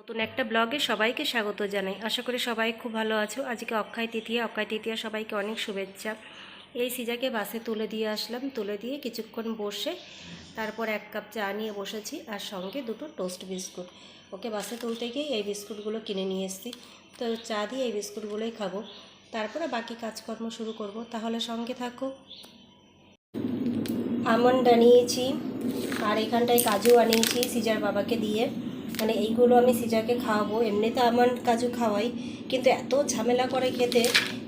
নতুন একটা ব্লগে সবাইকে স্বাগত জানাই। আশা করি সবাই খুব ভালো আছো। আজকে অক্ষয় তৃতীয়া সবাইকে অনেক শুভেচ্ছা। এই সিজাকে বাসে তুলে দিয়ে আসলাম, তুলে দিয়ে কিছুক্ষণ বসে তারপর 1 কাপ চা নিয়ে বসেছি আর সঙ্গে 2টো টোস্ট বিস্কুট। ওকে বাসে তুলতে গিয়ে এই বিস্কুটগুলো কিনে নিয়ে এসেছি, তো চা দিয়ে এই বিস্কুটগুলোই খাবো, তারপরে বাকি কাজকর্ম শুরু করব। তাহলে সঙ্গে থাকো। আমন্ড আনিয়েছি আর এখানটায় কাজু আনিয়েছি সিজার বাবাকে দিয়ে, মানে এইগুলো আমি সিজাকে খাওয়াবো। এমনিতে আমন্ড কাজু খাওয়াই, কিন্তু এত ঝামেলা করে খেতে,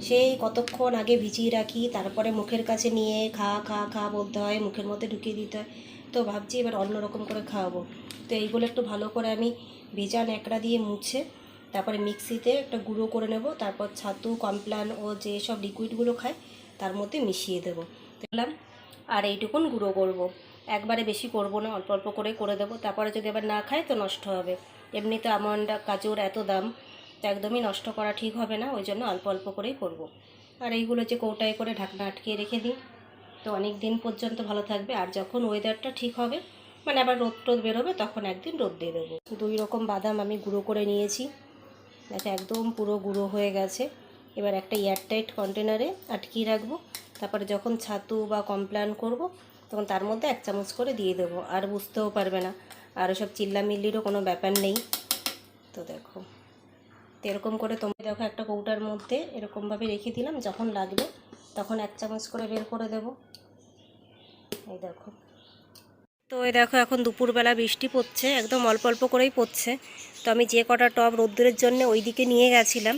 সেই কতক্ষণ আগে ভিজিয়ে রাখি, তারপরে মুখের কাছে নিয়ে খা খা খা বলতে হয়, মুখের মধ্যে ঢুকিয়ে দিতে হয়। তো ভাবছি এবার অন্যরকম করে খাওয়াবো। তো এইগুলো একটু ভালো করে আমি ভেজা ন্যাকড়া দিয়ে মুছে তারপরে মিক্সিতে একটা গুঁড়ো করে নেব, তারপর ছাতু কমপ্লান ও যে সব লিকুইডগুলো খায় তার মধ্যে মিশিয়ে দেবো দেখলাম। আর এইটুকুন গুঁড়ো করব, একবারে বেশি করব না, অল্প অল্প করে দেবো। তারপরে যদি আবার না খায় তো নষ্ট হবে। এমনিতে আমন্ড কাজুর এত দাম, তো একদমই নষ্ট করা ঠিক হবে না, ওই জন্য অল্প অল্প করেই করব। আর এইগুলো যে কৌটায় করে ঢাকনা আটকিয়ে রেখে দিই, তো অনেক দিন পর্যন্ত ভালো থাকবে। আর যখন ওয়েদারটা ঠিক হবে, মানে আবার রোদ টোদ বেরোবে, তখন একদিন রোদ দিয়ে দেবো। 2 রকম বাদাম আমি গুঁড়ো করে নিয়েছি, দেখো একদম পুরো গুঁড়ো হয়ে গেছে। এবার একটা এয়ারটাইট কন্টেনারে আটকিয়ে রাখবো, তারপরে যখন ছাতু বা কমপ্লান করব তখন তার মধ্যে 1 চামচ করে দিয়ে দেবো, আর বুঝতেও পারবে না, আর ওসব চিল্লামিল্লিরও কোনো ব্যাপার নেই। তো দেখো, তো এরকম করে তোমরা দেখো একটা কৌটার মধ্যে এরকমভাবে রেখে দিলাম, যখন লাগবে তখন 1 চামচ করে বের করে দেবো। এই দেখো। তো এই দেখো এখন দুপুরবেলা বৃষ্টি পড়ছে, একদম অল্প অল্প করেই পড়ছে। তো আমি যে কটা টব রোদ্দুরের জন্য ওই দিকে নিয়ে গেছিলাম,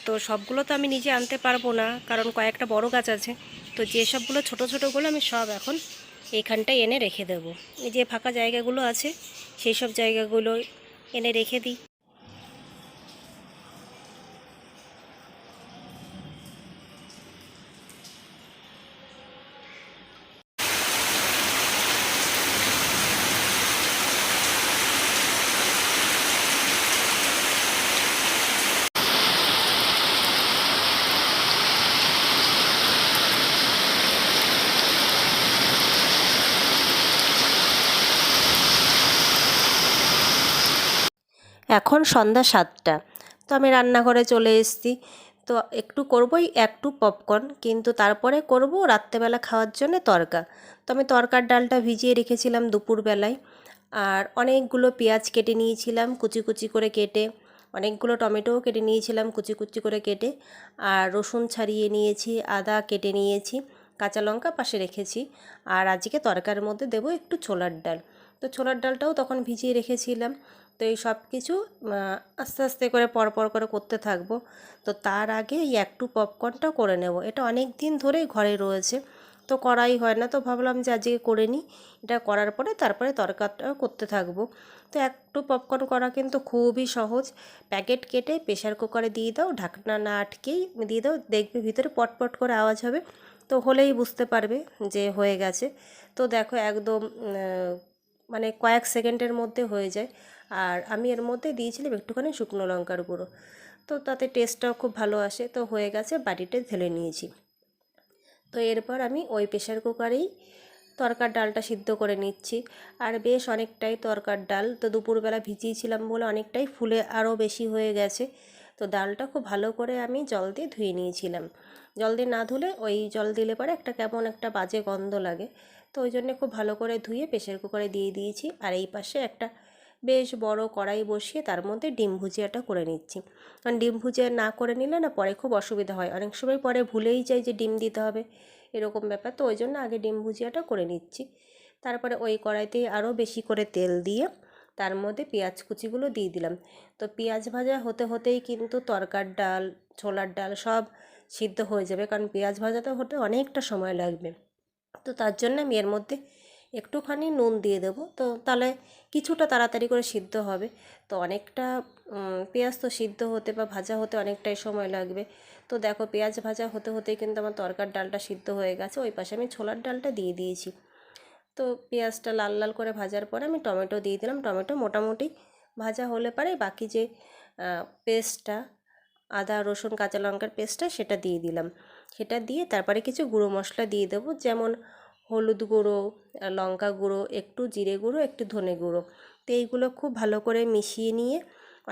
তো সবগুলো তো আমি নিজে আনতে পারবো না, কারণ কয়েকটা বড় গাছ আছে। তো যে সবগুলো ছোটো ছোটোগুলো আমি সব এখন এইখানটায় এনে রেখে দেবো। এই যে ফাঁকা জায়গাগুলো আছে সেই সব জায়গাগুলো এনে রেখে দিই। এখন সন্ধ্যা 7টা, তো আমি রান্নাঘরে চলে এসেছি। তো একটু করবই একটু পপকর্ন, কিন্তু তারপরে করব রাত্রেবেলা খাওয়ার জন্য তরকা। তো আমি তরকার ডালটা ভিজিয়ে রেখেছিলাম দুপুরবেলায়, আর অনেকগুলো পেঁয়াজ কেটে নিয়েছিলাম কুচি কুচি করে কেটে, অনেকগুলো টমেটোও কেটে নিয়েছিলাম কুচি কুচি করে কেটে, আর রসুন ছাড়িয়ে নিয়েছি, আদা কেটে নিয়েছি, কাঁচা লঙ্কা পাশে রেখেছি। আর আজকে তরকারির মধ্যে দেবো একটু ছোলার ডাল, তো ছোলার ডালটাও তখন ভিজিয়ে রেখেছিলাম। তো এই সব কিছু আস্তে আস্তে করে পরপর করে করতে থাকবো। তো তার আগে এই একটু পপকর্নটা করে নেব, এটা অনেক দিন ধরেই ঘরে রয়েছে, তো করাই হয় না, তো ভাবলাম যে আজকে করে নিই। এটা করার পরে তারপরে তরকারিটা করতে থাকবো। তো একটু পপকর্ন করা কিন্তু খুবই সহজ। প্যাকেট কেটে প্রেশার কুকারে দিয়ে দাও, ঢাকনা না আটকেই দিয়ে দাও, দেখবে ভিতরে পটপট করে আওয়াজ হবে, তো হলেই বুঝতে পারবে যে হয়ে গেছে। তো দেখো একদম মানে কয়েক সেকেন্ডের মধ্যে হয়ে যায়। আর আমি এর মধ্যে দিয়েছিলাম একটুখানি শুকনো লঙ্কার গুঁড়ো, তো তাতে টেস্টটাও খুব ভালো আসে। তো হয়ে গেছে, বাটিতে ঢেলে নিয়েছি। তো এরপর আমি ওই প্রেশার কুকারেই তরকার ডালটা সিদ্ধ করে নিচ্ছি। আর বেশ অনেকটাই তরকার ডাল, তো দুপুরবেলা ভিজিয়েছিলাম বলে অনেকটাই ফুলে আরও বেশি হয়ে গেছে। তো ডালটা খুব ভালো করে আমি জল দিয়ে ধুয়ে নিয়েছিলাম। জল দিয়ে না ধুলে ওই জল দিলে পরে একটা কেমন একটা বাজে গন্ধ লাগে, তো ওই জন্যে খুব ভালো করে ধুয়ে প্রেশার কুকারে দিয়ে দিয়েছি। আর এই পাশে একটা বেশ বড় কড়াই বসিয়ে তার মধ্যে ডিম ভুজিয়াটা করে নিচ্ছি। কারণ ডিম ভুজিয়া না করে নিলে না পরে খুব অসুবিধা হয়, অনেক সময় পরে ভুলেই যাই যে ডিম দিতে হবে, এরকম ব্যাপার। তো ওই জন্য আগে ডিম ভুজিয়াটা করে নিচ্ছি। তারপরে ওই কড়াইতেই আরও বেশি করে তেল দিয়ে তার মধ্যে পেঁয়াজ কুচিগুলো দিয়ে দিলাম। তো পেঁয়াজ ভাজা হতে হতেই কিন্তু তরকার ডাল ছোলার ডাল সব সিদ্ধ হয়ে যাবে, কারণ পেঁয়াজ ভাজাটা হতে অনেকটা সময় লাগবে। তো তার জন্য আমি এর মধ্যে একটুখানি নুন দিয়ে দেবো, তো তাহলে কিছুটা তাড়াতাড়ি করে সিদ্ধ হবে। তো অনেকটা পেঁয়াজ তো সিদ্ধ হতে বা ভাজা হতে অনেকটাই সময় লাগবে। তো দেখো পেঁয়াজ ভাজা হতে হতেই কিন্তু আমার তরকার ডালটা সিদ্ধ হয়ে গেছে। ওই পাশে আমি ছোলার ডালটা দিয়ে দিয়েছি। তো পেঁয়াজটা লাল লাল করে ভাজার পরে আমি টমেটো দিয়ে দিলাম। টমেটো মোটামুটি ভাজা হলে পরে বাকি যে পেস্টটা, আদা রসুন কাঁচা লঙ্কার পেস্টটা, সেটা দিয়ে দিলাম। সেটা দিয়ে তারপরে কিছু গুঁড়ো মশলা দিয়ে দেবো, যেমন হলুদ গুঁড়ো, লঙ্কা গুঁড়ো, একটু জিরে গুঁড়ো, একটু ধনে গুঁড়ো। তো এইগুলো খুব ভালো করে মিশিয়ে নিয়ে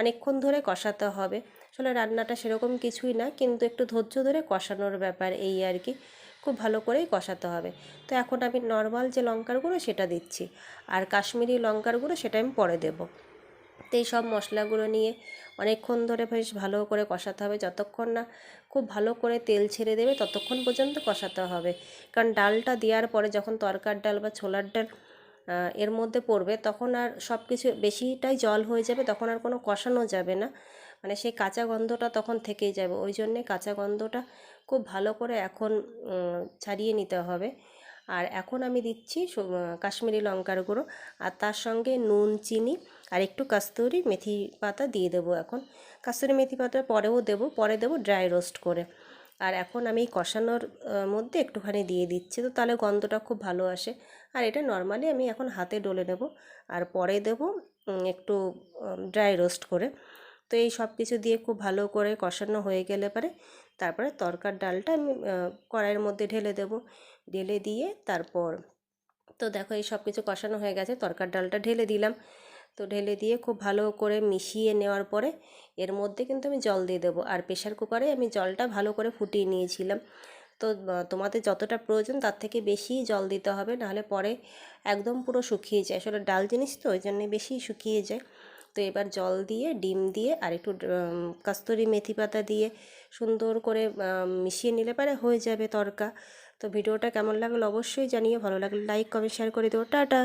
অনেকক্ষণ ধরে কষাতে হবে। আসলে রান্নাটা সেরকম কিছুই না, কিন্তু একটু ধৈর্য ধরে কষানোর ব্যাপার এই আর কি। খুব ভালো করেই কষাতে হবে। তো এখন আমি নর্মাল যে লঙ্কার গুঁড়ো সেটা দিচ্ছি, আর কাশ্মীরি লঙ্কার গুঁড়ো সেটা আমি পরে দেবো। তো এই সব মশলাগুলো নিয়ে অনেকক্ষণ ধরে বেশ ভালো করে কষাতে হবে, যতক্ষণ না খুব ভালো করে তেল ছেড়ে দেবে ততক্ষণ পর্যন্ত কষাতে হবে। কারণ ডালটা দেওয়ার পরে যখন তরকার ডাল বা ছোলার ডাল এর মধ্যে পড়বে, তখন আর সব কিছু বেশিটাই জল হয়ে যাবে, তখন আর কোনো কষানো যাবে না, মানে সেই কাঁচা গন্ধটা তখন থেকেই যাবে। ওই জন্যে কাঁচা গন্ধটা খুব ভালো করে এখন ছাড়িয়ে নিতে হবে। আর এখন আমি দিচ্ছি কাশ্মীরি লঙ্কার গুঁড়ো, আর তার সঙ্গে নুন, চিনি আর একটু কাস্তুরি মেথি পাতা দিয়ে দেবো। এখন কাস্তুরি মেথি পাতা পরেও দেবো, পরে দেবো ড্রাই রোস্ট করে। আর এখন আমি কষানোর মধ্যে একটুখানি দিয়ে দিচ্ছি, তো তাহলে গন্ধটা খুব ভালো আসে। আর এটা নর্মালি আমি এখন হাতে ডলে নেব, আর পরে দেবো একটু ড্রাই রোস্ট করে। তো এই সব কিছু দিয়ে খুব ভালো করে কষানো হয়ে গেলে পরে তারপরে তরকার ডালটা আমি কড়াইয়ের মধ্যে ঢেলে দেবো। ঢেলে দিয়ে তারপর তো দেখো এই সব কিছু কষানো হয়ে গেছে, তরকার ডালটা ঢেলে দিলাম। তো ঢেলে দিয়ে খুব ভালো করে মিশিয়ে নেওয়ার পরে এর মধ্যে কিন্তু আমি জল দিয়ে দেবো। আর প্রেশার কুকারে আমি জলটা ভালো করে ফুটিয়ে নিয়েছিলাম। তো তোমাদের যতটা প্রয়োজন তার থেকে বেশি জল দিতে হবে, নাহলে পরে একদম পুরো শুকিয়ে যায়। আসলে ডাল জিনিস তো ওই জন্যে বেশি শুকিয়ে যায়। তো এবার জল দিয়ে, ডিম দিয়ে আর একটু কাস্তুরি মেথি পাতা দিয়ে সুন্দর করে মিশিয়ে নিলে পরে হয়ে যাবে তরকা। তো ভিডিওটা কেমন লাগলো অবশ্যই জানিয়ে, ভালো লাগলে লাইক, কমেন্ট, শেয়ার করে দেবো। টাটা।